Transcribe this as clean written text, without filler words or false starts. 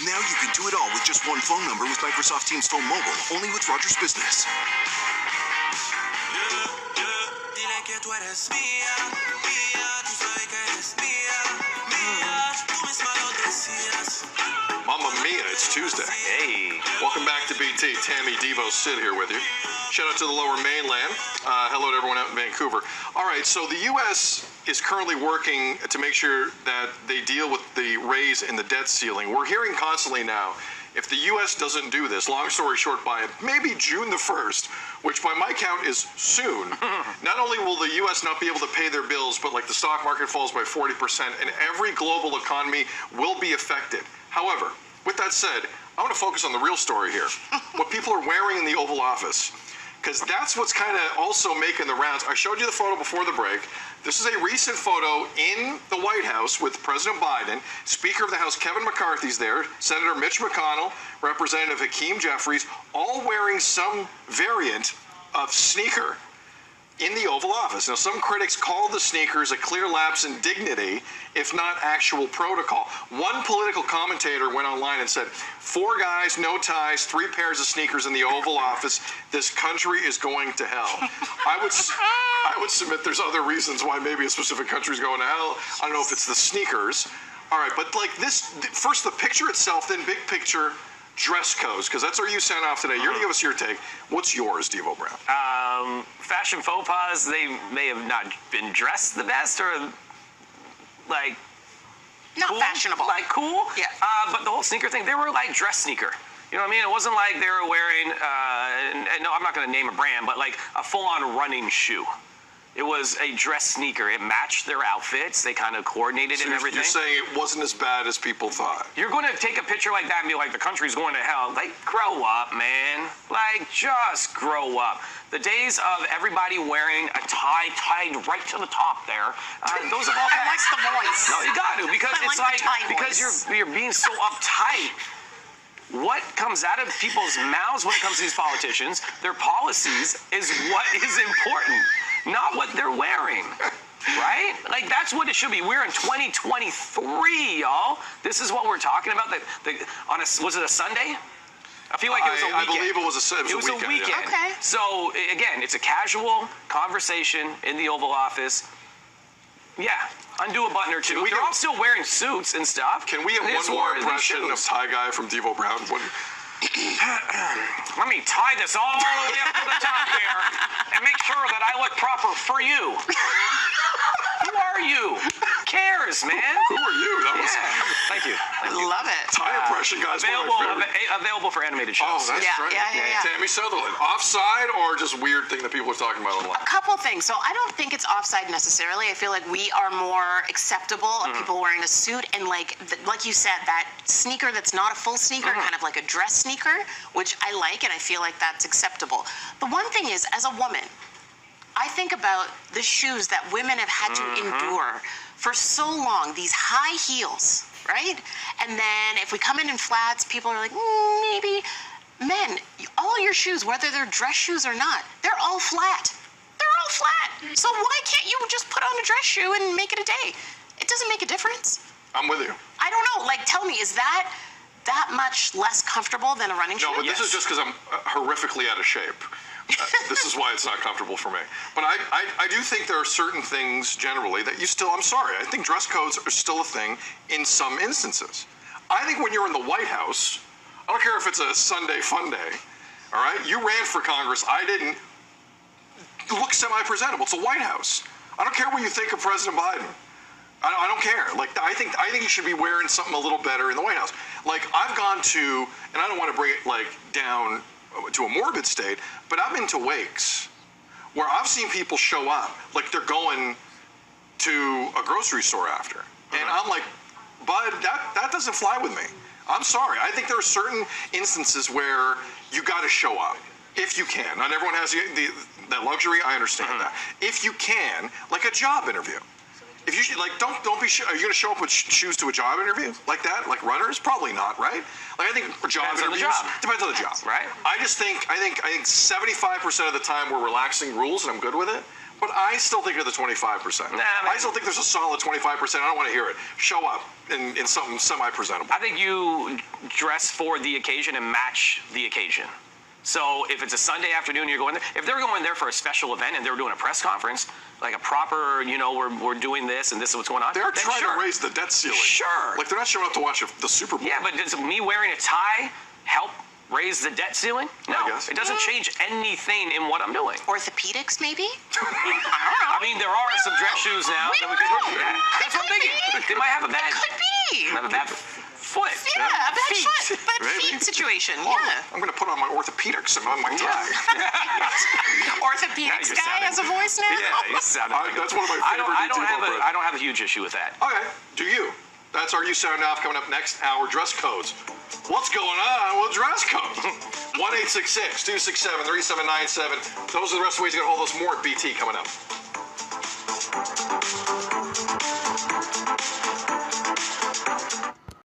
Now you can do it all with just one phone number with Microsoft Teams Phone Mobile, only with Rogers Business. Mamma mia, it's Tuesday. Hey. Welcome back to BT. Tammy Devo Sid here with you. Shout out to the Lower Mainland. Hello to everyone out in Vancouver. All right, so the U.S. is currently working to make sure that they deal with the raise in the debt ceiling. We're hearing constantly now, if the U.S. doesn't do this, long story short, by maybe June the 1st, which by my count is soon, not only will the U.S. not be able to pay their bills, but like the stock market falls by 40% and every global economy will be affected. However, with that said, I want to focus on the real story here. What people are wearing in the Oval Office. Because that's what's kind of also making the rounds. I showed you the photo before the break. This is a recent photo in the White House with President Biden. Speaker of the House Kevin McCarthy's there, Senator Mitch McConnell, Representative Hakeem Jeffries, all wearing some variant of sneaker in the Oval Office. Now, some critics call the sneakers a clear lapse in dignity, if not actual protocol. One political commentator went online and said, 4 guys, no ties, 3 pairs of sneakers in the Oval Office. This country is going to hell. I would submit there's other reasons why maybe a specific country is going to hell. I don't know if it's the sneakers. All right, but like this, first the picture itself, then big picture, dress codes, because that's our you sent off today. You're going to give us your take. What's yours, Devo Brown? Fashion faux pas, they may have not been dressed the best or like not cool, fashionable. Like cool. Yeah. But the whole sneaker thing, they were like dress sneaker. You know what I mean? It wasn't like they were wearing, no, I'm not going to name a brand, but like a full-on running shoe. It was a dress sneaker. It matched their outfits. They kind of coordinated it and everything. You're saying it wasn't as bad as people thought. You're going to take a picture like that and be like, the country's going to hell. Like, grow up, man. Like, just grow up. The days of everybody wearing a tie tied right to the top there, those have all passed. I like the voice. No, you got to, because it's like because you're being so uptight. What comes out of people's mouths when it comes to these politicians, their policies, is what is important, not what they're wearing, right? Like, that's what it should be. We're in 2023, y'all. This is what we're talking about. Was it a Sunday? I feel like it was a weekend. I believe it was a weekend. Yeah. Okay. So, again, it's a casual conversation in the Oval Office. Yeah, undo a button or two. They're all still wearing suits and stuff. Can we have one more impression of Tie Guy from Devo Brown? Let me tie this all the way up to the top there and make sure that I look proper for you. Who are you? Who cares, man? Who are you? That was. Thank you. Love it. Tie impression, guys. Available for animated shows. Oh, that's right. Yeah. Tammy Sutherland. Offside or just weird thing that people are talking about online? A couple things. So I don't think it's offside necessarily. I feel like we are more acceptable of people wearing a suit and like you said, that sneaker that's not a full sneaker, kind of like a dress sneaker, which I like, and I feel like that's acceptable. The one thing is, as a woman, I think about the shoes that women have had to endure for so long, these high heels, right? And then if we come in flats, people are like, maybe. Men, all your shoes, whether they're dress shoes or not, they're all flat. They're all flat. So why can't you just put on a dress shoe and make it a day? It doesn't make a difference. I'm with you. I don't know. Like, tell me, is that much less comfortable than a running shoe? No, but this is just because I'm horrifically out of shape. This is why it's not comfortable for me. But I do think there are certain things generally that I'm sorry, I think dress codes are still a thing in some instances. I think when you're in the White House, I don't care if it's a Sunday fun day, all right? You ran for Congress. I didn't. Look semi-presentable. It's the White House. I don't care what you think of President Biden. I don't care. Like, I think you should be wearing something a little better in the White House. Like, I've gone to, and I don't want to bring it like down to a morbid state, but I've been to wakes where I've seen people show up like they're going to a grocery store after, and I'm like, bud, that doesn't fly with me. I'm sorry. I think there are certain instances where you got to show up if you can. Not everyone has that luxury. I understand that. If you can, like a job interview. If you like, don't be. Are you going to show up with shoes to a job interview like that? Like runners? Probably not, right? Like, I think job interviews depends on the job, right? I think 75% of the time we're relaxing rules and I'm good with it. But I still think you're the 25%. Nah, man. I still think there's a solid 25%. I don't want to hear it. Show up in something semi-presentable. I think you dress for the occasion and match the occasion. So if it's a Sunday afternoon, you're going there. If they're going there for a special event and they're doing a press conference, like a proper, we're doing this and this is what's going on. They're trying to raise the debt ceiling. Sure. Like they're not showing up to watch the Super Bowl. Yeah, but does me wearing a tie help raise the debt ceiling? No, I guess. it doesn't change anything in what I'm doing. Orthopedics, maybe? I mean, there are some dress shoes now that we could look at. That's what I'm thinking. They might have a bad. Could be. Have a bad foot. Yeah, a bad feet. foot, bad Maybe. feet situation. Oh, Yeah. I'm going to put on my orthopedics and on my tie. Orthopedics you're guy has a voice now. Yeah, you sound like That's one of my favorite I don't have a huge issue with that. Okay, do you? That's our You Sound Off coming up next hour. Dress codes. What's going on with dress codes? 1-866-267-3797. Those are the rest of the ways to get a hold of us. More at BT coming up.